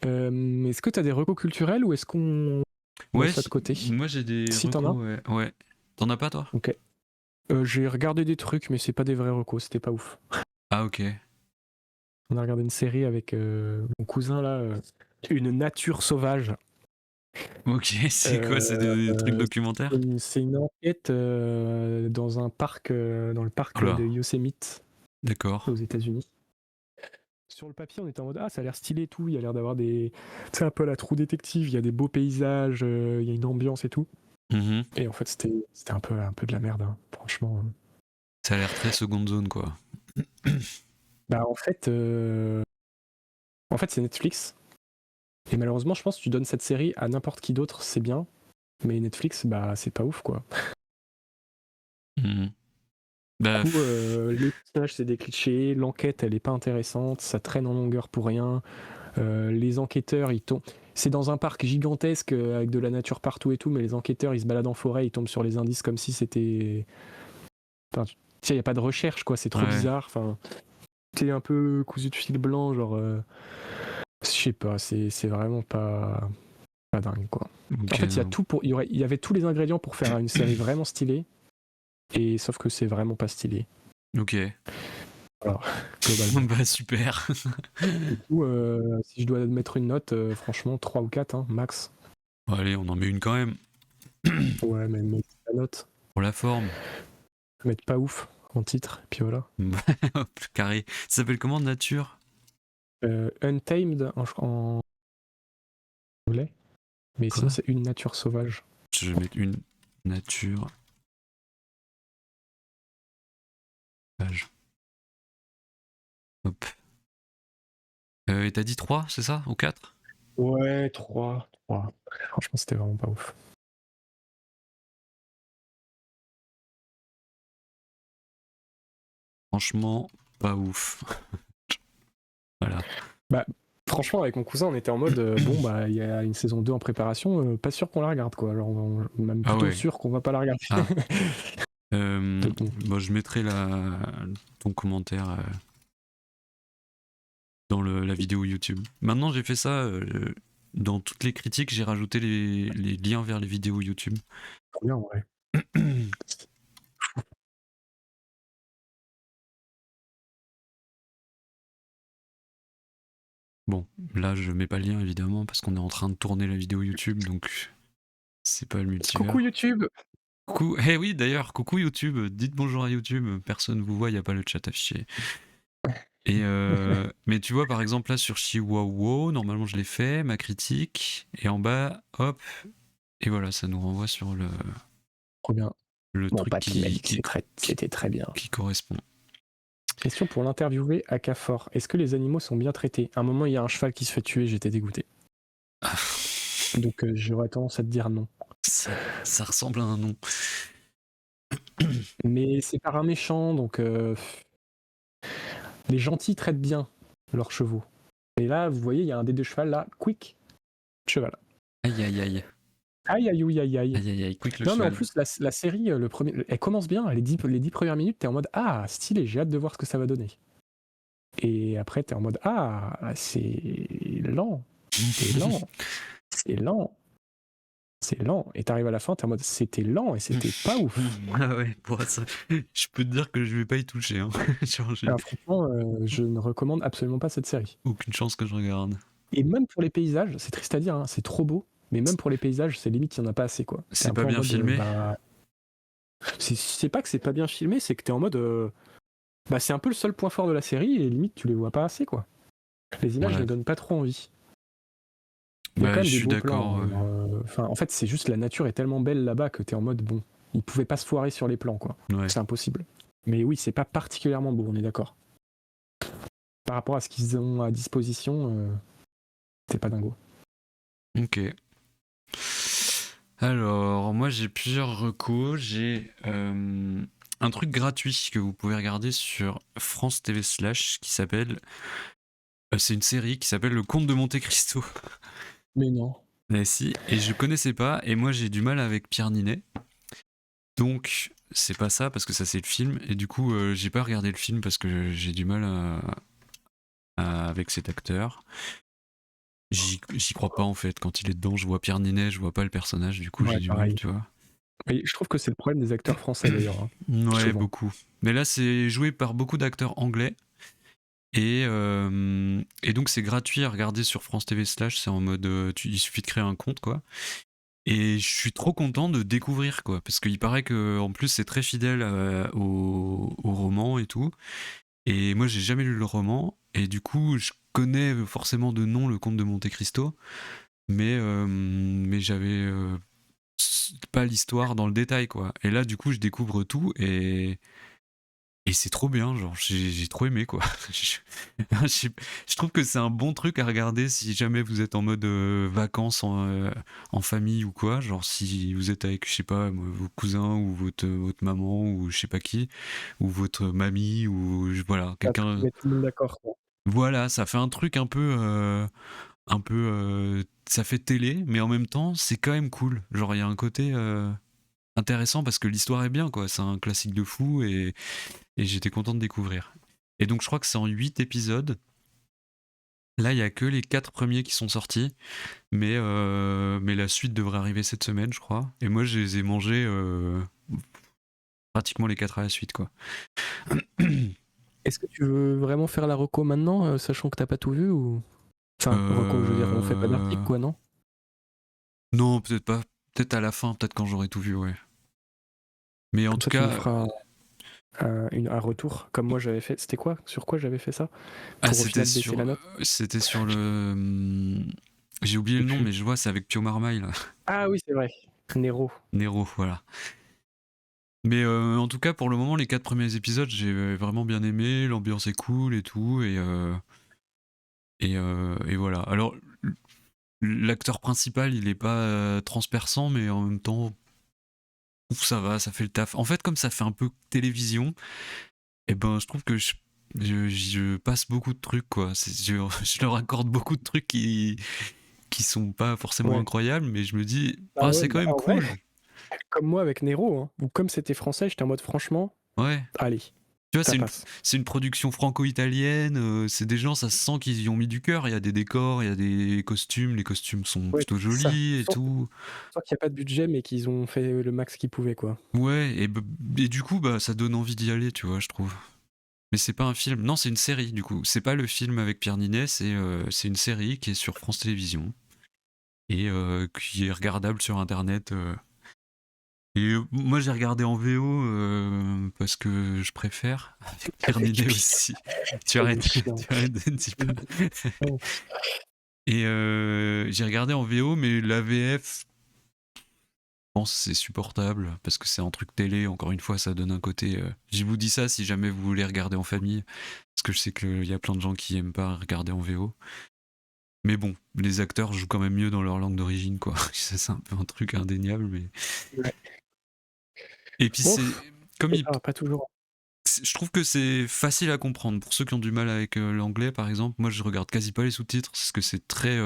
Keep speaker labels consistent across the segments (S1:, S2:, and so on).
S1: Est-ce que t'as des recos culturels ou est-ce qu'on met
S2: Ouais,
S1: ça de côté?
S2: moi j'ai des
S1: Si t'en as?
S2: recos, ouais. Ouais. T'en as pas toi?
S1: Ok. J'ai regardé des trucs, mais c'est pas des vrais recos, c'était pas ouf.
S2: Ah ok.
S1: On a regardé une série avec mon cousin là, Une nature sauvage.
S2: Ok, c'est quoi? C'est des trucs
S1: Euh,
S2: documentaires?
S1: c'est une enquête dans un parc, dans le
S2: Oh
S1: parc
S2: là,
S1: de Yosemite aux
S2: d'accord.
S1: États-Unis. Sur le papier, on était en mode ah, ça a l'air stylé et tout. Il y a l'air d'avoir des. C'est un peu la True Détective. Il y a des beaux paysages, il y a une ambiance et tout.
S2: Mhm.
S1: Et en fait, c'était un peu de la merde, hein, franchement.
S2: Ça a l'air très seconde zone quoi.
S1: Bah, en fait, c'est Netflix. Et malheureusement, je pense que tu donnes cette série à n'importe qui d'autre, c'est bien. Mais Netflix, bah, c'est pas ouf, quoi.
S2: Mhm.
S1: Du
S2: Bah,
S1: coup, les personnages, c'est des clichés. L'enquête, elle est pas intéressante. Ça traîne en longueur pour rien. Les enquêteurs, ils tombent. C'est dans un parc gigantesque avec de la nature partout et tout, mais les enquêteurs, ils se baladent en forêt, ils tombent sur les indices comme si c'était. Enfin, tu sais, il n'y a pas de recherche, quoi. C'est trop
S2: ouais.
S1: bizarre. Enfin, c'est un peu cousu de fil blanc, genre. Je sais pas, c'est vraiment pas dingue, quoi. En
S2: Ok,
S1: fait, il y a
S2: non.
S1: tout pour. Il y avait tous les ingrédients pour faire une série vraiment stylée, et sauf que c'est vraiment pas stylé.
S2: Ok.
S1: Voilà, globalement.
S2: Bah super.
S1: Du coup, si je dois mettre une note, franchement, 3 ou 4, hein, max.
S2: Bon, allez, on en met une quand même.
S1: Ouais, mais la note.
S2: Pour la forme.
S1: Mettre pas ouf en titre, et puis voilà.
S2: Hop, carré. Ça s'appelle comment, Nature?
S1: Untamed en anglais, mais sinon
S2: Quoi?
S1: c'est Une nature sauvage.
S2: Je vais mettre une nature page. Hop. Et t'as dit 3, c'est ça? Ou 4?
S1: Ouais, 3. Franchement, c'était vraiment pas ouf.
S2: Franchement, pas ouf. Voilà.
S1: Bah, franchement, avec mon cousin, on était en mode bon, bah, il y a une saison 2 en préparation, pas sûr qu'on la regarde, quoi. Genre, même
S2: Ah
S1: plutôt
S2: ouais.
S1: sûr qu'on va pas la regarder.
S2: Ah.
S1: Donc, bon.
S2: Bon, je mettrai ton commentaire dans la vidéo YouTube. Maintenant, j'ai fait ça. Dans toutes les critiques, j'ai rajouté les liens vers les vidéos YouTube.
S1: Trop bien, ouais.
S2: Bon, là, je mets pas le lien évidemment parce qu'on est en train de tourner la vidéo YouTube, donc c'est pas le
S1: Coucou
S2: multivers.
S1: YouTube.
S2: Coucou, eh oui, d'ailleurs, coucou YouTube, dites bonjour à YouTube, personne vous voit, il n'y a pas le chat affiché. Et mais tu vois, par exemple, là sur Chihuahua, normalement je l'ai fait, ma critique, et en bas, hop, et voilà, ça nous renvoie sur
S1: Trop bien.
S2: le
S1: Mon
S2: truc
S1: papy m'a dit que c'était très bien.
S2: qui correspond.
S1: Question pour l'interviewer à Cafor. Est-ce que les animaux sont bien traités? À un moment, il y a un cheval qui se fait tuer, j'étais dégoûté. Donc j'aurais tendance à te dire non.
S2: Ça ressemble à un nom.
S1: Mais c'est par un méchant, donc les gentils traitent bien leurs chevaux. Et là, vous voyez, il y a un des deux chevals là, quick, cheval.
S2: Aïe aïe aïe.
S1: Aïe, aïe, aïe, aïe, aïe.
S2: Aïe aïe aïe, quick le
S1: Non, mais en
S2: cheval.
S1: plus, la série, elle commence bien. Les 10 premières minutes, t'es en mode ah, stylé, j'ai hâte de voir ce que ça va donner. Et après, t'es en mode ah, c'est lent, c'est lent, c'est lent. C'est lent. Et t'arrives à la fin, t'es en mode c'était lent et c'était pas ouf.
S2: Ah ouais, pour ça, je peux te dire que je vais pas y toucher. Hein. Genre, j'ai
S1: Alors franchement, je ne recommande absolument pas cette série.
S2: aucune chance que je regarde.
S1: Et même pour les paysages, c'est triste à dire, hein, c'est trop beau, mais même pour les paysages, c'est limite qu'il n'y en a pas assez, quoi. T'es
S2: C'est
S1: un
S2: pas
S1: peu en
S2: bien
S1: mode,
S2: filmé?
S1: bah... C'est pas que c'est pas bien filmé, c'est que t'es en mode... bah c'est un peu le seul point fort de la série, et limite tu les vois pas assez, quoi. Les images
S2: Ouais.
S1: ne donnent pas trop envie. Il y a quand
S2: Bah, je
S1: même des
S2: suis
S1: beaux
S2: d'accord.
S1: plans. Hein. Enfin, en fait, c'est juste la nature est tellement belle là-bas que t'es en mode, bon, ils pouvaient pas se foirer sur les plans, quoi.
S2: Ouais.
S1: C'est impossible. Mais oui, c'est pas particulièrement beau, on est d'accord. Par rapport à ce qu'ils ont à disposition, c'est pas dingo.
S2: Ok. Alors, moi j'ai plusieurs recos. J'ai un truc gratuit que vous pouvez regarder sur France TV Slash qui s'appelle. C'est une série qui s'appelle Le Comte de Monte Cristo.
S1: Mais non.
S2: Mais si, et je connaissais pas, et moi j'ai du mal avec Pierre Ninet. Donc, c'est pas ça parce que ça c'est le film, et du coup, j'ai pas regardé le film parce que j'ai du mal avec cet acteur. J'y crois pas en fait. Quand il est dedans, je vois Pierre Ninet, je vois pas le personnage, du coup j'ai
S1: Ouais,
S2: du mal,
S1: pareil.
S2: tu vois.
S1: Et je trouve que c'est le problème des acteurs français d'ailleurs, hein,
S2: Ouais,
S1: souvent.
S2: beaucoup. Mais là, c'est joué par beaucoup d'acteurs anglais. Et donc c'est gratuit à regarder sur France TV Slash, c'est en mode il suffit de créer un compte quoi. Et je suis trop content de découvrir quoi, parce qu'il paraît que en plus c'est très fidèle au roman et tout. Et moi j'ai jamais lu le roman, et du coup je connais forcément de nom le Comte de Monte-Cristo, mais j'avais pas l'histoire dans le détail quoi. Et là du coup je découvre tout, et c'est trop bien, genre j'ai trop aimé quoi. Je trouve que c'est un bon truc à regarder si jamais vous êtes en mode vacances en famille ou quoi, genre si vous êtes avec, je sais pas, vos cousins ou votre maman ou je sais pas qui, ou votre mamie ou voilà,
S1: C'est un truc qui
S2: quelqu'un.
S1: met tout le monde d'accord, quoi.
S2: Voilà, ça fait un truc ça fait télé, mais en même temps c'est quand même cool. Genre il y a un côté intéressant parce que l'histoire est bien quoi, c'est un classique de fou, et j'étais content de découvrir. Et donc je crois que c'est en 8 épisodes. Là, il y a que les 4 premiers qui sont sortis, mais la suite devrait arriver cette semaine, je crois. Et moi, je les ai mangés pratiquement les 4 à la suite, quoi.
S1: Est-ce que tu veux vraiment faire la reco maintenant, sachant que t'as pas tout vu ou... Enfin, reco, je veux dire, on fait pas d'article,
S2: Euh...
S1: quoi, non?
S2: Non, peut-être pas. Peut-être à la fin, peut-être quand j'aurai tout vu, ouais. Mais en
S1: Comme
S2: tout
S1: ça, tu nous
S2: cas,
S1: feras un retour, comme moi j'avais fait. C'était quoi? Sur quoi j'avais fait ça?
S2: ah,
S1: Pour au final baisser la note?
S2: c'était sur le. J'ai oublié
S1: Je
S2: le
S1: sais
S2: nom,
S1: plus.
S2: mais je vois, c'est avec Pio Marmaille, là.
S1: Ah oui, c'est vrai. Nero.
S2: Nero, voilà. Mais en tout cas, pour le moment, les 4 premiers épisodes, j'ai vraiment bien aimé. L'ambiance est cool et tout. Et voilà. Alors, l'acteur principal, il est pas transperçant, mais en même temps, ouf, ça va, ça fait le taf. En fait, comme ça fait un peu télévision, et ben, je trouve que je passe beaucoup de trucs, quoi. Je leur accorde beaucoup de trucs qui sont pas forcément
S1: Ouais.
S2: incroyables, mais je me dis,
S1: Bah
S2: ah,
S1: ouais,
S2: c'est quand
S1: bah
S2: même
S1: en vrai,
S2: cool.
S1: comme moi avec Nero, hein, ou comme c'était français, j'étais en mode franchement,
S2: Ouais.
S1: allez,
S2: Tu vois,
S1: ça passe.
S2: c'est une production franco-italienne, c'est des gens, ça se sent qu'ils y ont mis du cœur. Il y a des décors, il y a des costumes, les costumes sont
S1: Ouais,
S2: plutôt
S1: c'est ça.
S2: jolis
S1: Tu
S2: et
S1: sens,
S2: tout.
S1: tu sens qu'il n'y a pas de budget, mais qu'ils ont fait le max qu'ils pouvaient, quoi.
S2: Ouais, et du coup, bah, ça donne envie d'y aller, tu vois, je trouve. Mais c'est pas un film, non, c'est une série, du coup. C'est pas le film avec Pierre Ninet, c'est une série qui est sur France Télévisions et qui est regardable sur Internet. Et moi, j'ai regardé en VO parce que je préfère, avec Pierre
S1: Avec
S2: Ninet
S1: Pierre,
S2: aussi. Tu
S1: il est
S2: arrêtes,
S1: chiant.
S2: tu arrêtes un petit peu.
S1: Oh.
S2: Et j'ai regardé en VO, mais la VF, je pense que c'est supportable parce que c'est un truc télé. Encore une fois, ça donne un côté. Je vous dis ça si jamais vous voulez regarder en famille, parce que je sais qu'il y a plein de gens qui aiment pas regarder en VO. Mais bon, les acteurs jouent quand même mieux dans leur langue d'origine, quoi. Ça, c'est un peu un truc indéniable, mais.
S1: Ouais.
S2: Et puis
S1: Bon,
S2: c'est comme
S1: et pas toujours.
S2: je trouve que c'est facile à comprendre pour ceux qui ont du mal avec l'anglais, par exemple. Moi, je regarde quasi pas les sous-titres parce que c'est très.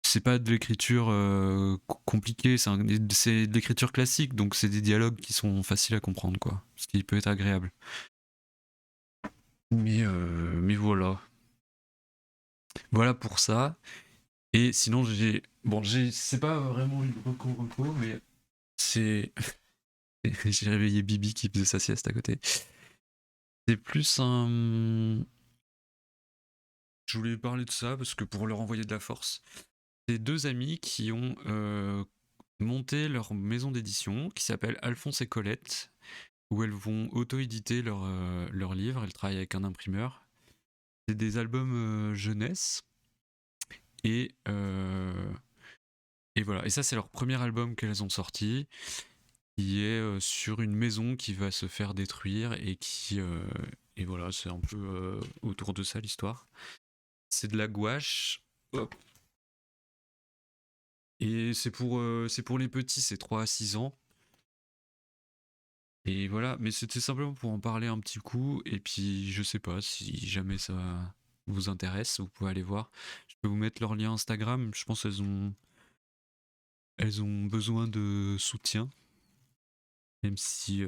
S2: C'est pas de l'écriture compliquée, c'est de l'écriture classique, donc c'est des dialogues qui sont faciles à comprendre, quoi. Ce qui peut être agréable. Mais voilà. Voilà pour ça. Et sinon, c'est pas vraiment une reco, mais c'est. J'ai réveillé Bibi qui faisait sa sieste à côté. C'est plus un. Je voulais parler de ça parce que pour leur envoyer de la force, c'est deux amis qui ont monté leur maison d'édition qui s'appelle Alphonse et Colette, où elles vont auto-éditer leurs livres. Elles travaillent avec un imprimeur. C'est des albums jeunesse. Et, euh, et voilà. Et ça, c'est leur premier album qu'elles ont sorti, qui est sur une maison qui va se faire détruire et qui. Et voilà, c'est un peu autour de ça l'histoire. C'est de la gouache. Hop. Et c'est pour les petits, c'est 3 à 6 ans. Et voilà, mais c'était simplement pour en parler un petit coup. Et puis, je sais pas, si jamais ça vous intéresse, vous pouvez aller voir. Je peux vous mettre leur lien Instagram. Je pense elles ont besoin de soutien. Même si,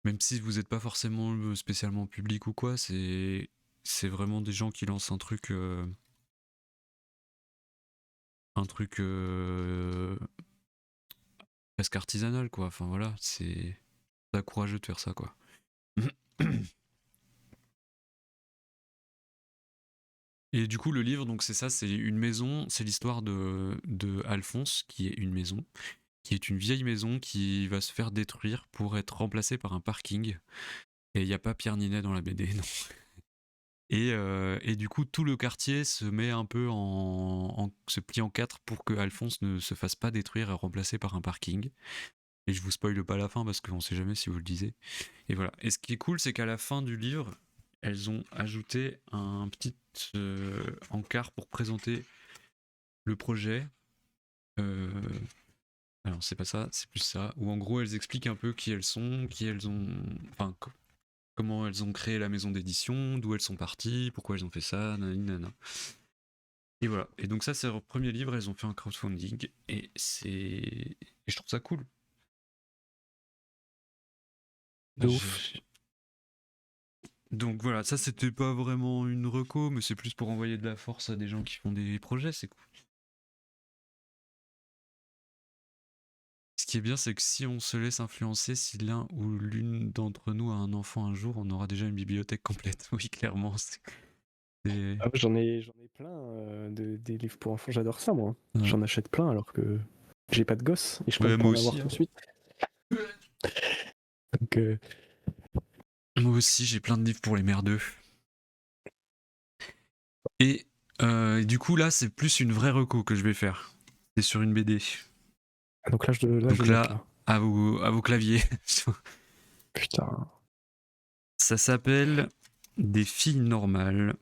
S2: même si vous n'êtes pas forcément spécialement public ou quoi, c'est vraiment des gens qui lancent un truc presque artisanal, quoi. Enfin voilà, c'est courageux de faire ça, quoi. Et du coup, le livre, donc c'est ça, c'est une maison, c'est l'histoire de Alphonse, qui est une maison, qui est une vieille maison qui va se faire détruire pour être remplacée par un parking. Et il n'y a pas Pierre Ninet dans la BD, non. Et du coup, tout le quartier se met un peu se plie en quatre pour que Alphonse ne se fasse pas détruire et remplacer par un parking. Et je vous spoile pas la fin parce qu'on sait jamais si vous le lisez. Et voilà. Et ce qui est cool, c'est qu'à la fin du livre, elles ont ajouté un petit encart pour présenter le projet. Alors c'est pas ça, c'est plus ça. Où en gros, elles expliquent un peu qui elles sont, enfin comment elles ont créé la maison d'édition, d'où elles sont parties, pourquoi elles ont fait ça, nanana. Et voilà. Et donc ça, c'est leur premier livre. Elles ont fait un crowdfunding et je trouve ça cool.
S1: De ouf.
S2: Donc voilà, ça c'était pas vraiment une reco, mais c'est plus pour envoyer de la force à des gens qui font des projets, c'est cool. Ce qui est bien, c'est que si on se laisse influencer, si l'un ou l'une d'entre nous a un enfant un jour, on aura déjà une bibliothèque complète. Oui, clairement.
S1: Ah, j'en ai plein des livres pour enfants, j'adore ça moi.
S2: Ouais.
S1: J'en achète plein alors que j'ai pas de gosse et je
S2: Ouais,
S1: compte pas
S2: moi
S1: en avoir
S2: aussi,
S1: tout de suite. Donc,
S2: Moi aussi, j'ai plein de livres pour les merdeux. Et du coup, là, c'est plus une vraie reco que je vais faire. C'est sur une BD.
S1: donc là, je
S2: Donc
S1: note
S2: là,
S1: là.
S2: à vos claviers.
S1: Putain.
S2: Ça s'appelle Des filles normales.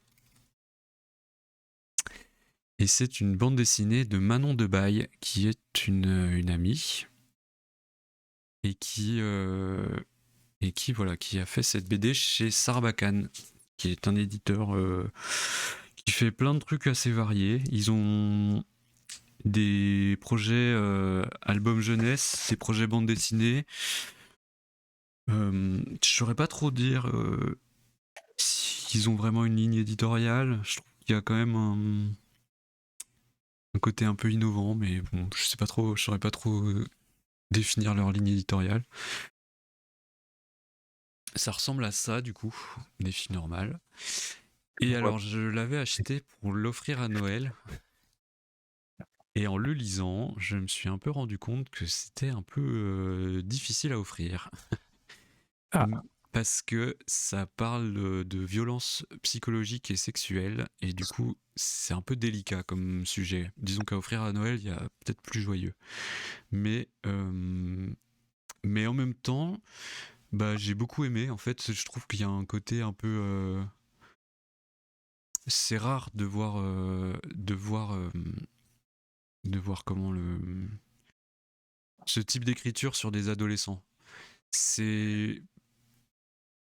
S2: Et c'est une bande dessinée de Manon Debaille, qui est une amie. Et qui voilà, qui a fait cette BD chez Sarbacane, qui est un éditeur qui fait plein de trucs assez variés. Ils ont des projets albums jeunesse, des projets bande dessinée. Je saurais pas trop dire s'ils ont vraiment une ligne éditoriale. Je trouve qu'il y a quand même un côté un peu innovant, mais bon, je sais pas trop, je saurais pas trop définir leur ligne éditoriale. Ça ressemble à ça, du coup, des filles normales. Et alors, je l'avais acheté pour l'offrir à Noël. Et en le lisant, je me suis un peu rendu compte que c'était un peu difficile à offrir.
S1: Ah.
S2: Parce que ça parle de violence psychologique et sexuelle. Et du coup, c'est un peu délicat comme sujet. Disons qu'à offrir à Noël, il y a peut-être plus joyeux. Mais en même temps, bah, j'ai beaucoup aimé. En fait, je trouve qu'il y a un côté un peu... c'est rare de voir comment ce type d'écriture sur des adolescents. C'est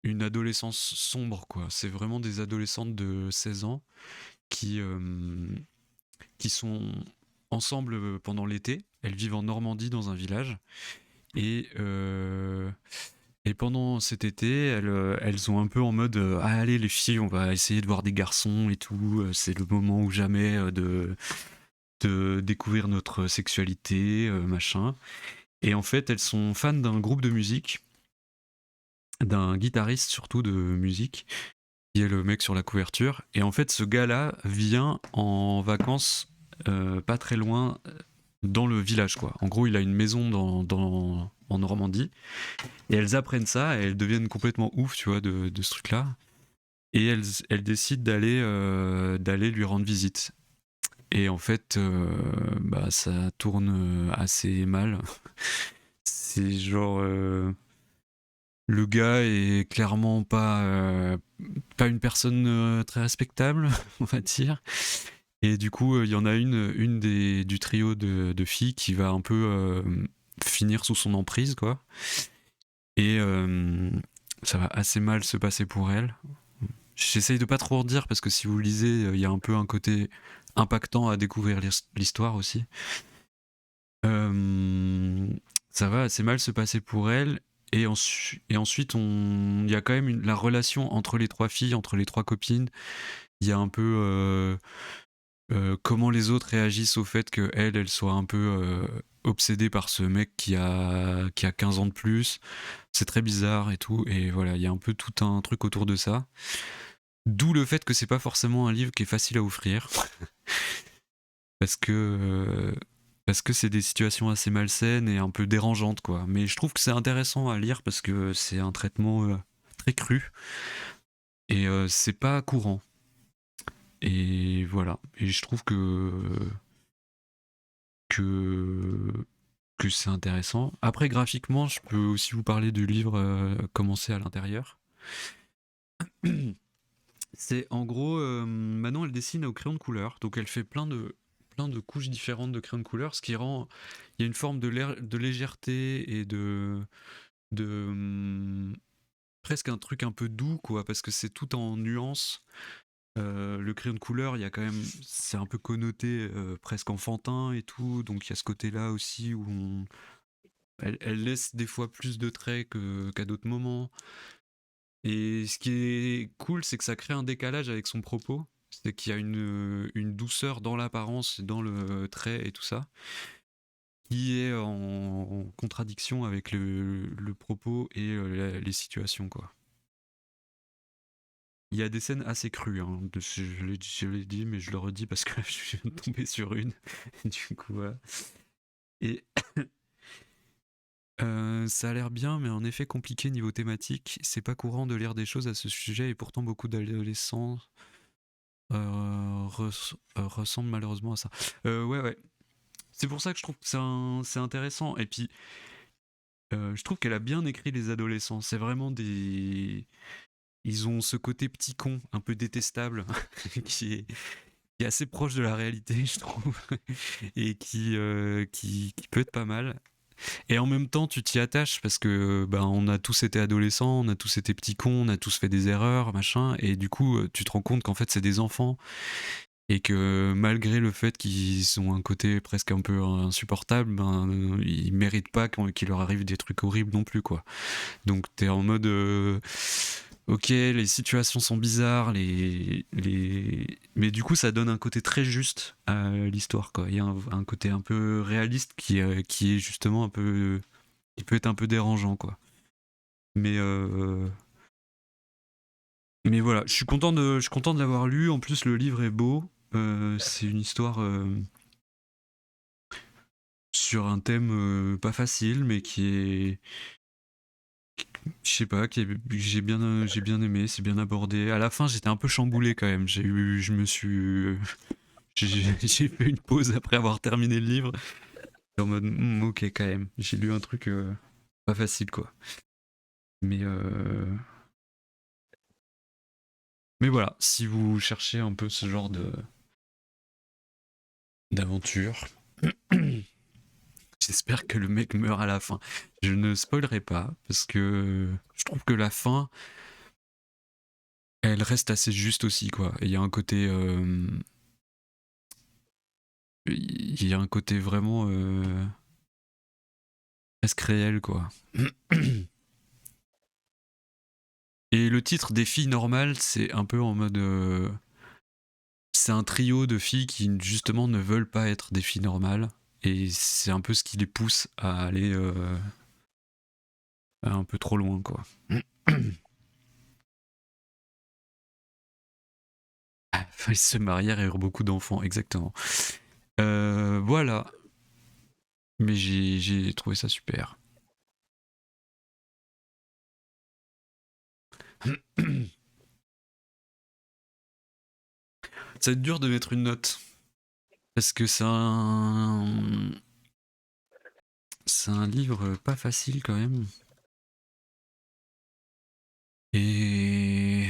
S2: une adolescence sombre, quoi. C'est vraiment des adolescentes de 16 ans qui sont ensemble pendant l'été. Elles vivent en Normandie dans un village. Et pendant cet été, elles sont un peu en mode allez les filles, on va essayer de voir des garçons et tout. C'est le moment ou jamais de découvrir notre sexualité, machin. Et en fait, elles sont fans d'un groupe de musique, d'un guitariste surtout de musique, qui est le mec sur la couverture. Et en fait, ce gars-là vient en vacances pas très loin dans le village, quoi. En gros, il a une maison en Normandie. Et elles apprennent ça et elles deviennent complètement ouf, tu vois, de ce truc-là. Et elles décident d'aller lui rendre visite. Et en fait, bah, ça tourne assez mal. C'est genre... le gars est clairement pas une personne très respectable, on va dire. Et du coup, il y en a une du trio de filles qui va un peu finir sous son emprise, quoi. Et ça va assez mal se passer pour elle. J'essaye de pas trop en dire parce que si vous lisez, il y a un peu un côté impactant à découvrir l'histoire aussi. Ça va assez mal se passer pour elle. ensuite, il y a quand même la relation entre les 3 filles, entre les 3 copines. Il y a un peu comment les autres réagissent au fait qu'elle soit un peu obsédée par ce mec qui a 15 ans de plus. C'est très bizarre et tout. Et voilà, il y a un peu tout un truc autour de ça. D'où le fait que c'est pas forcément un livre qui est facile à offrir. parce que c'est des situations assez malsaines et un peu dérangeantes, quoi. Mais je trouve que c'est intéressant à lire parce que c'est un traitement très cru et c'est pas courant. Et voilà. Et je trouve que c'est intéressant. Après, graphiquement, je peux aussi vous parler du livre Commencer à l'intérieur. C'est en gros, Manon, elle dessine au crayon de couleur, donc elle fait plein de couches différentes de crayons de couleur, ce qui rend, il y a une forme de légèreté et de presque un truc un peu doux, quoi, parce que c'est tout en nuances. Le crayon de couleur, il y a quand même, c'est un peu connoté presque enfantin et tout, donc il y a ce côté-là aussi où elle laisse des fois plus de traits qu'à d'autres moments. Et ce qui est cool, c'est que ça crée un décalage avec son propos. C'est qu'il y a une douceur dans l'apparence, dans le trait et tout ça, qui est en contradiction avec le propos et les situations, quoi. Il y a des scènes assez crues, hein. Je l'ai dit, mais je le redis parce que je viens de tomber sur une. Du coup, voilà. Et ça a l'air bien, mais en effet compliqué niveau thématique. C'est pas courant de lire des choses à ce sujet et pourtant beaucoup d'adolescents ressemblent malheureusement à ça. Ouais. C'est pour ça que je trouve que c'est intéressant. Et puis, je trouve qu'elle a bien écrit les adolescents. C'est vraiment des... Ils ont ce côté petit con, un peu détestable, qui est assez proche de la réalité, je trouve, et qui peut être pas mal. Et en même temps, tu t'y attaches parce que on a tous été adolescents, on a tous été petits cons, on a tous fait des erreurs, machin, et du coup, tu te rends compte qu'en fait, c'est des enfants et que malgré le fait qu'ils ont un côté presque un peu insupportable, ils méritent pas qu'il leur arrive des trucs horribles non plus, quoi. Donc t'es en mode ok, les situations sont bizarres, mais du coup ça donne un côté très juste à l'histoire, quoi. Il y a un côté un peu réaliste qui est justement un peu, qui peut être un peu dérangeant, quoi. Mais voilà, je suis content de l'avoir lu. En plus, le livre est beau. C'est une histoire sur un thème pas facile, mais qui est, je sais pas, j'ai bien aimé, c'est bien abordé. À la fin, j'étais un peu chamboulé quand même. J'ai fait une pause après avoir terminé le livre. En mode, ok, quand même. J'ai lu un truc pas facile, quoi. Mais voilà, si vous cherchez un peu ce genre d'aventure, j'espère que le mec meurt à la fin. Je ne spoilerai pas parce que je trouve que la fin, elle reste assez juste aussi, quoi. Il y a un côté, vraiment presque réel, quoi. Et le titre des filles normales, c'est un peu en mode, c'est un trio de filles qui justement ne veulent pas être des filles normales. Et c'est un peu ce qui les pousse à aller un peu trop loin, quoi. Ils se marièrent et eurent beaucoup d'enfants, exactement. Voilà. Mais j'ai trouvé ça super. Ça va être dur de mettre une note. Parce que c'est un livre pas facile quand même. Et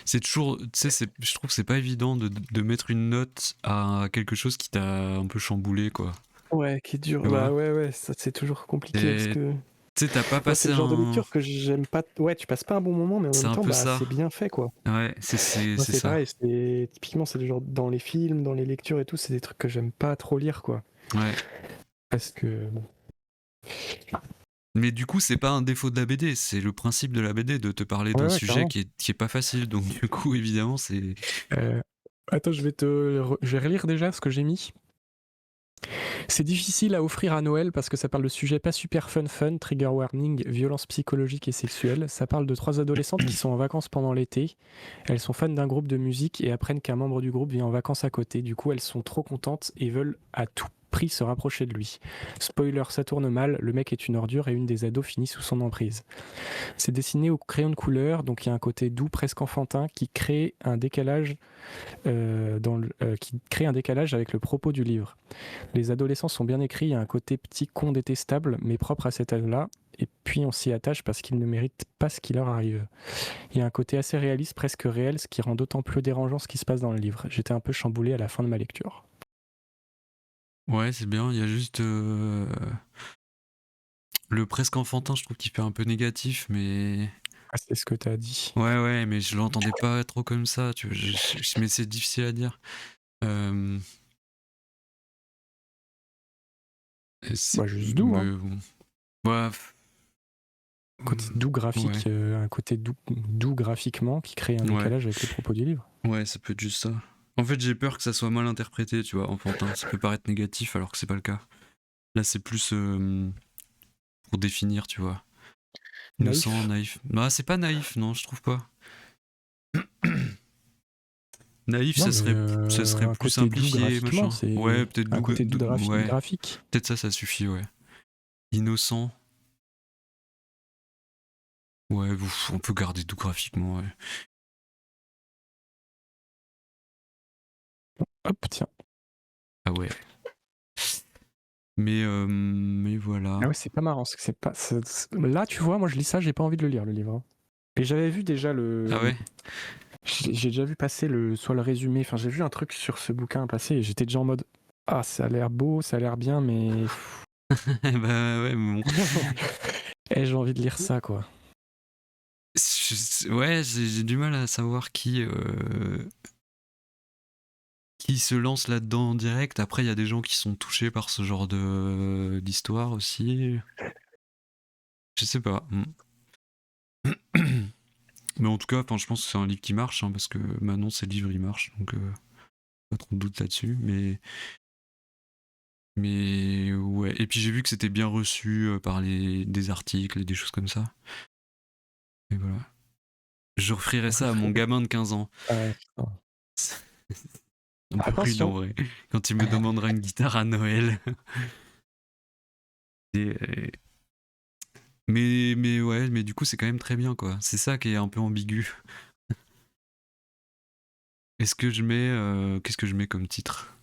S2: c'est toujours, tu sais, je trouve que c'est pas évident de mettre une note à quelque chose qui t'a un peu chamboulé, quoi.
S3: Ouais, qui est dur.
S2: Tu vois
S3: Bah ouais, ça c'est toujours compliqué parce que.
S2: Tu sais, t'as pas
S1: Moi, c'est
S2: passé
S1: le genre de
S2: un.
S1: lecture que j'aime pas. Ouais, tu passes pas un bon moment, mais en
S2: C'est
S1: même
S2: un
S1: temps,
S2: peu
S1: bah,
S2: ça.
S1: c'est bien fait, quoi.
S2: Ouais, c'est
S1: Moi, c'est
S2: ça.
S1: pareil. Typiquement, c'est le genre dans les films, dans les lectures et tout, c'est des trucs que j'aime pas trop lire, quoi.
S2: Ouais.
S1: Parce que bon.
S2: Mais du coup, c'est pas un défaut de la BD, c'est le principe de la BD de te parler d'un
S1: Ouais,
S2: sujet
S1: clairement.
S2: qui est pas facile. Donc du coup, évidemment, c'est.
S1: Euh, Attends, je vais relire déjà ce que j'ai mis. C'est difficile à offrir à Noël parce que ça parle de sujets pas super fun, trigger warning, violence psychologique et sexuelle. Ça parle de 3 adolescentes qui sont en vacances pendant l'été. Elles sont fans d'un groupe de musique et apprennent qu'un membre du groupe vient en vacances à côté. Du coup, elles sont trop contentes et veulent à tout prix se rapprocher de lui. Spoiler, ça tourne mal, le mec est une ordure et une des ados finit sous son emprise. C'est dessiné au crayon de couleur, donc il y a un côté doux, presque enfantin, qui crée un décalage, qui crée un décalage avec le propos du livre. Les adolescents sont bien écrits, il y a un côté petit con détestable, mais propre à cet âge-là, et puis on s'y attache parce qu'ils ne méritent pas ce qui leur arrive. Il y a un côté assez réaliste, presque réel, ce qui rend d'autant plus dérangeant ce qui se passe dans le livre. J'étais un peu chamboulé à la fin de ma lecture.
S2: Ouais, c'est bien. Il y a juste le presque enfantin, je trouve qu'il fait un peu négatif, mais.
S1: Ah, c'est ce que tu as dit.
S2: Ouais, mais je l'entendais pas trop comme ça. Tu vois, mais c'est difficile à dire. Euh,
S1: Bah, juste doux, hein.
S2: Mais bon. Ouais.
S1: Côté doux graphique,
S2: Ouais.
S1: un côté doux graphiquement qui crée un décalage avec le propos du livre.
S2: Ouais, ça peut être juste ça. En fait, j'ai peur que ça soit mal interprété, tu vois, enfantin. Ça peut paraître négatif alors que c'est pas le cas. Là, c'est plus pour définir, tu vois. Innocent, naïf. Bah, c'est pas naïf, non, je trouve pas. Naïf,
S1: Non,
S2: ça
S1: mais
S2: serait
S1: un
S2: plus
S1: côté doux
S2: simplifié,
S1: graphiquement,
S2: machin. Ouais,
S1: c'est
S2: peut-être
S1: un côté doux
S2: ouais.
S1: graphique.
S2: Peut-être ça suffit, ouais. Innocent. Ouais, on peut garder doux graphiquement, ouais.
S1: Hop, tiens.
S2: Ah ouais. Mais voilà.
S1: Ah ouais, c'est pas marrant. Là, tu vois, moi je lis ça, j'ai pas envie de le lire, le livre. Et j'avais vu déjà
S2: Ah ouais.
S1: J'ai déjà vu passer soit le résumé, enfin j'ai vu un truc sur ce bouquin passer et j'étais déjà en mode ah, ça a l'air beau, ça a l'air bien, mais.
S2: Bah ouais, mais bon.
S1: Eh, j'ai envie de lire ça, quoi.
S2: Ouais, j'ai du mal à savoir qui se lance là-dedans en direct. Après, il y a des gens qui sont touchés par ce genre d'histoire aussi. Je sais pas. Mais en tout cas, je pense que c'est un livre qui marche, hein, parce que Manon, ses livres, ils marchent, donc pas trop de doute là-dessus. Mais ouais. Et puis j'ai vu que c'était bien reçu par des articles et des choses comme ça. Et voilà. Je referais ça à mon gamin de 15 ans.
S1: Ouais,
S2: Un peu rude en
S1: attention.
S2: vrai. Quand il me demandera une guitare à Noël. Mais ouais, mais du coup, c'est quand même très bien, quoi. C'est ça qui est un peu ambigu. Est-ce que je mets. Qu'est-ce que je mets comme titre?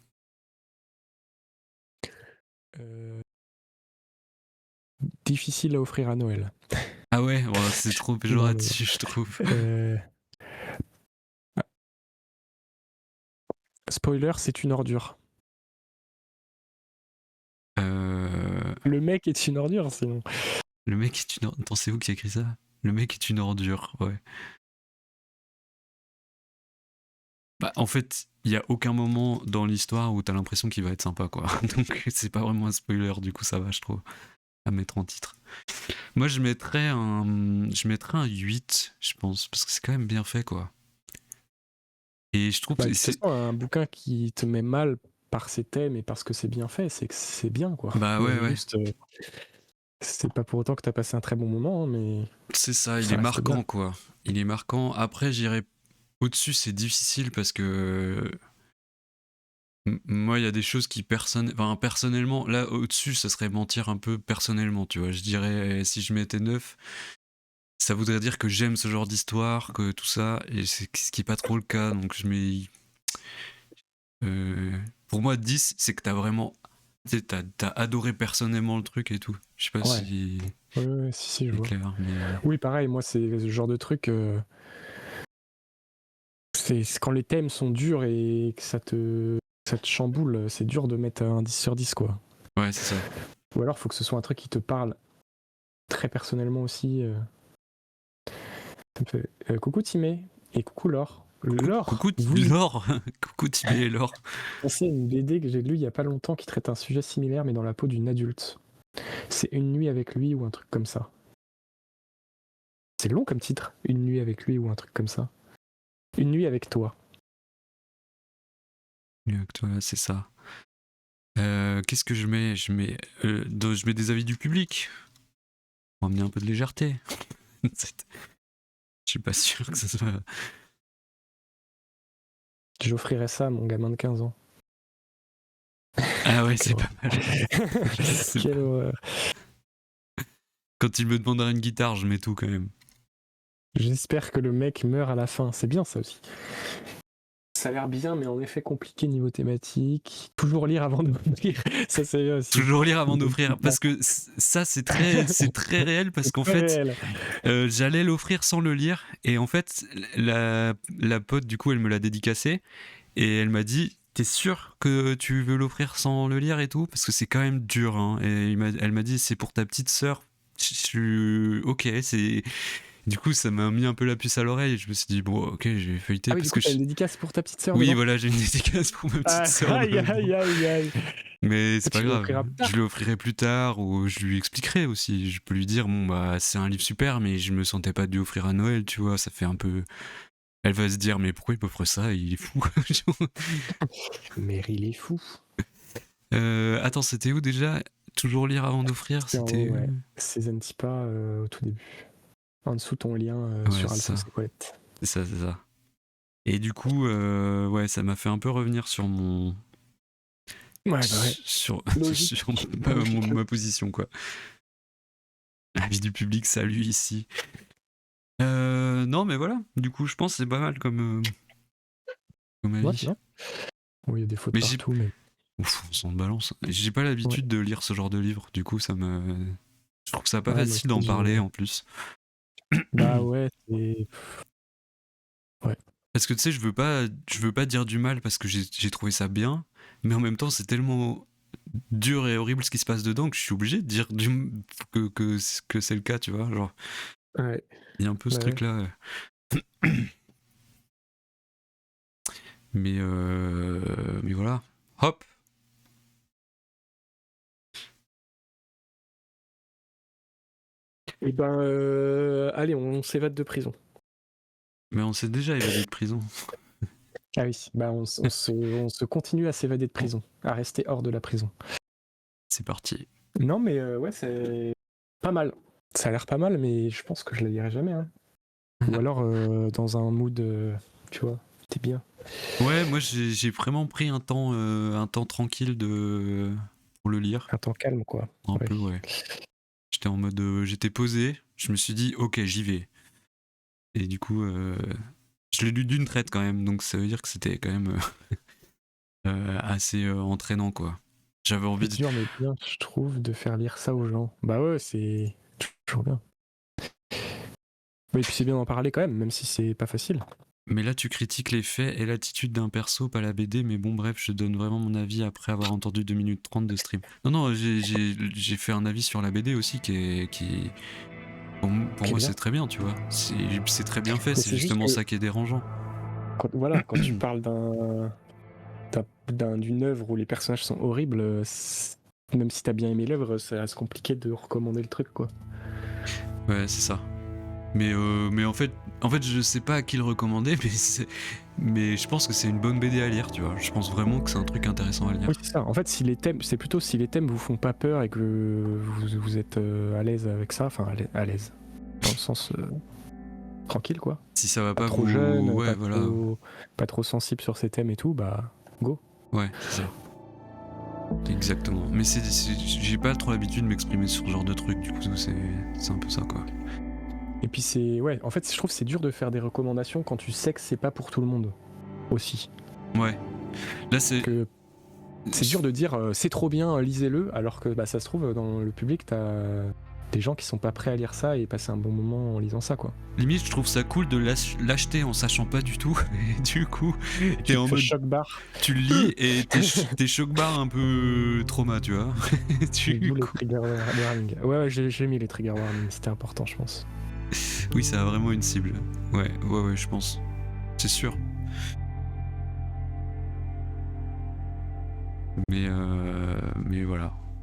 S1: Difficile à offrir à Noël.
S2: Ah ouais, bon, c'est trop péjoratif, je trouve.
S1: Spoiler, c'est une ordure. Le mec est une ordure, sinon.
S2: Le mec est une ordure. Attends, c'est où qui a écrit ça? Le mec est une ordure, ouais. Bah, en fait, il y a aucun moment dans l'histoire où t'as l'impression qu'il va être sympa, quoi. Donc, c'est pas vraiment un spoiler, du coup, ça va, je trouve, à mettre en titre. Moi, je mettrais un 8, je pense, parce que c'est quand même bien fait, quoi. Et je trouve
S1: Bah,
S2: que
S1: de toute façon, un bouquin qui te met mal par ses thèmes et parce que c'est bien fait, c'est que c'est bien, quoi.
S2: Bah ouais, ouais.
S1: Juste, c'est pas pour autant que t'as passé un très bon moment, mais.
S2: C'est ça, il
S1: Ça
S2: est
S1: reste
S2: marquant,
S1: bien.
S2: quoi. Il est marquant. Après, j'irai au-dessus, c'est difficile parce que. Moi, il y a des choses qui personnellement, là au-dessus, ça serait mentir un peu personnellement, tu vois. Je dirais, si je mettais 9, ça voudrait dire que j'aime ce genre d'histoire, que tout ça, et c'est ce qui est pas trop le cas, donc je mets. Pour moi, 10, c'est que t'as vraiment. Tu sais, t'as adoré personnellement le truc et tout. Je sais pas si.
S1: Ouais, si, je
S2: C'est
S1: vois.
S2: clair, mais.
S1: Oui, pareil, moi, c'est ce genre de truc. C'est quand les thèmes sont durs et que ça te chamboule, c'est dur de mettre un 10 sur 10, quoi.
S2: Ouais, c'est ça.
S1: Ou alors, faut que ce soit un truc qui te parle très personnellement aussi. Ça me fait... coucou Timé et coucou Laure. Laure,
S2: Coucou
S1: vous
S2: Laure. Coucou Tibet et Laure.
S1: c'est une BD que j'ai lue il y a pas longtemps qui traite un sujet similaire mais dans la peau d'une adulte. C'est Une nuit avec lui ou un truc comme ça. C'est long comme titre, Une nuit avec lui ou un truc comme ça. Une nuit avec toi.
S2: Mieux que toi, c'est ça. Qu'est-ce que je mets? Je mets des avis du public. On va amener un peu de légèreté. Je suis pas sûr que ce soit.
S1: J'offrirais ça à mon gamin de 15 ans.
S2: Ah ouais, c'est pas mal.
S1: Quelle horreur.
S2: Quand il me demandera une guitare, je mets tout quand même.
S1: J'espère que le mec meurt à la fin. C'est bien ça aussi. Ça a l'air bien, mais en effet compliqué niveau thématique. Toujours lire avant d'ouvrir. Ça, c'est bien aussi.
S2: Toujours lire avant d'offrir. Parce que ça, c'est très réel. Parce qu'en fait, j'allais l'offrir sans le lire. Et en fait, la pote, du coup, elle me l'a dédicacé. Et elle m'a dit, t'es sûr que tu veux l'offrir sans le lire et tout? Parce que c'est quand même dur. Hein. Et elle m'a dit, c'est pour ta petite sœur. Je suis ok, c'est. Du coup, ça m'a mis un peu la puce à l'oreille. Je me suis dit, bon, ok, je vais feuilleter.
S1: Ah oui,
S2: parce
S1: du coup,
S2: que
S1: t'as une dédicace pour ta petite sœur?
S2: Oui,
S1: dedans
S2: voilà, j'ai une dédicace pour ma petite sœur.
S1: Aïe.
S2: Mais c'est
S1: Tu
S2: pas
S1: lui
S2: grave.
S1: offriras plus tard.
S2: Je lui offrirai plus tard ou je lui expliquerai aussi. Je peux lui dire, bon, bah, c'est un livre super, mais je me sentais pas de lui offrir à Noël, tu vois. Ça fait un peu. Elle va se dire, mais pourquoi il m'offre ça? Il est fou.
S1: Mais il est fou.
S2: Attends, c'était où déjà? Toujours lire avant d'offrir? C'était.
S1: Ouais. C'est Zentipa au tout début. En dessous, ton lien
S2: Ouais,
S1: sur
S2: c'est
S1: Alphonse
S2: ça.
S1: et Colette.
S2: C'est ça. Et du coup, ouais, ça m'a fait un peu revenir sur mon.
S1: Ouais, bah ouais.
S2: Sur
S1: Logique.
S2: ma position, quoi. Avis du public, salut ici. Non, mais voilà. Du coup, je pense que c'est pas mal comme avis.
S1: Ouais, il y a des fautes
S2: Mais
S1: partout, mais...
S2: Ouf, on s'en balance. J'ai pas l'habitude de lire ce genre de livre. Du coup, ça me. Je trouve ça pas
S1: Ouais,
S2: facile d'en parler en plus.
S1: Bah ouais, c'est... Ouais.
S2: Parce que tu sais, je veux pas dire du mal parce que j'ai trouvé ça bien, mais en même temps, c'est tellement dur et horrible ce qui se passe dedans que je suis obligé de dire que c'est le cas, tu vois. Genre,
S1: Ouais.
S2: il y a un peu ce truc-là. Mais voilà. Hop.
S1: Et ben, allez, on s'évade de prison.
S2: Mais on s'est déjà évadé de prison.
S1: Ah oui, bah on se continue à s'évader de prison, à rester hors de la prison.
S2: C'est parti.
S1: Non, mais ouais, c'est pas mal. Ça a l'air pas mal, mais je pense que je la lirai jamais. Hein. Ou alors dans un mood, tu vois, t'es bien.
S2: Ouais, moi j'ai vraiment pris un temps tranquille pour le lire.
S1: Un temps calme, quoi.
S2: Un peu, ouais. J'étais en mode, j'étais posé. Je me suis dit, ok, j'y vais. Et du coup, je l'ai lu d'une traite quand même, donc ça veut dire que c'était quand même assez entraînant, quoi. J'avais envie
S1: C'est dur, mais bien, je trouve, de faire lire ça aux gens. Bah ouais, c'est toujours bien. Mais puis c'est bien d'en parler quand même si c'est pas facile.
S2: Mais là, tu critiques les faits et l'attitude d'un perso, pas la BD, mais bon, bref, je donne vraiment mon avis après avoir entendu 2 minutes 30 de stream. Non, j'ai fait un avis sur la BD aussi qui pour moi, c'est très bien, tu vois. C'est très bien fait,
S1: Mais
S2: c'est justement
S1: juste
S2: ça qui est dérangeant.
S1: Quand tu parles d'une œuvre où les personnages sont horribles, même si t'as bien aimé l'œuvre, ça reste compliqué de recommander le truc, quoi.
S2: Ouais, c'est ça. Mais en fait, je sais pas à qui le recommander, mais je pense que c'est une bonne BD à lire, tu vois. Je pense vraiment que c'est un truc intéressant à lire.
S1: Oui, c'est ça. En fait, si les thèmes vous font pas peur et que vous êtes à l'aise avec ça, enfin à l'aise, dans le sens tranquille, quoi.
S2: Si ça va pas
S1: trop jeune,
S2: ouais,
S1: pas trop sensible sur ces thèmes et tout, bah go.
S2: Ouais, c'est ça. Exactement. Mais j'ai pas trop l'habitude de m'exprimer sur ce genre de truc, du coup c'est un peu ça, quoi.
S1: Et puis en fait, je trouve que c'est dur de faire des recommandations quand tu sais que c'est pas pour tout le monde aussi.
S2: Ouais. Là c'est
S1: dur de dire c'est trop bien, lisez-le, alors que bah, ça se trouve dans le public t'as des gens qui sont pas prêts à lire ça et passer un bon moment en lisant ça, quoi.
S2: Limite, je trouve ça cool de l'acheter en sachant pas du tout. Et du coup, t'es en
S1: Tu fais
S2: mode.
S1: choc barre,
S2: Tu le lis et t'es choc barre un peu trauma, tu vois. Du
S1: d'où les
S2: coup,
S1: trigger warnings. Ouais, j'ai mis les trigger warnings, c'était important, je pense.
S2: oui, ça a vraiment une cible. Ouais, je pense. C'est sûr. Mais voilà.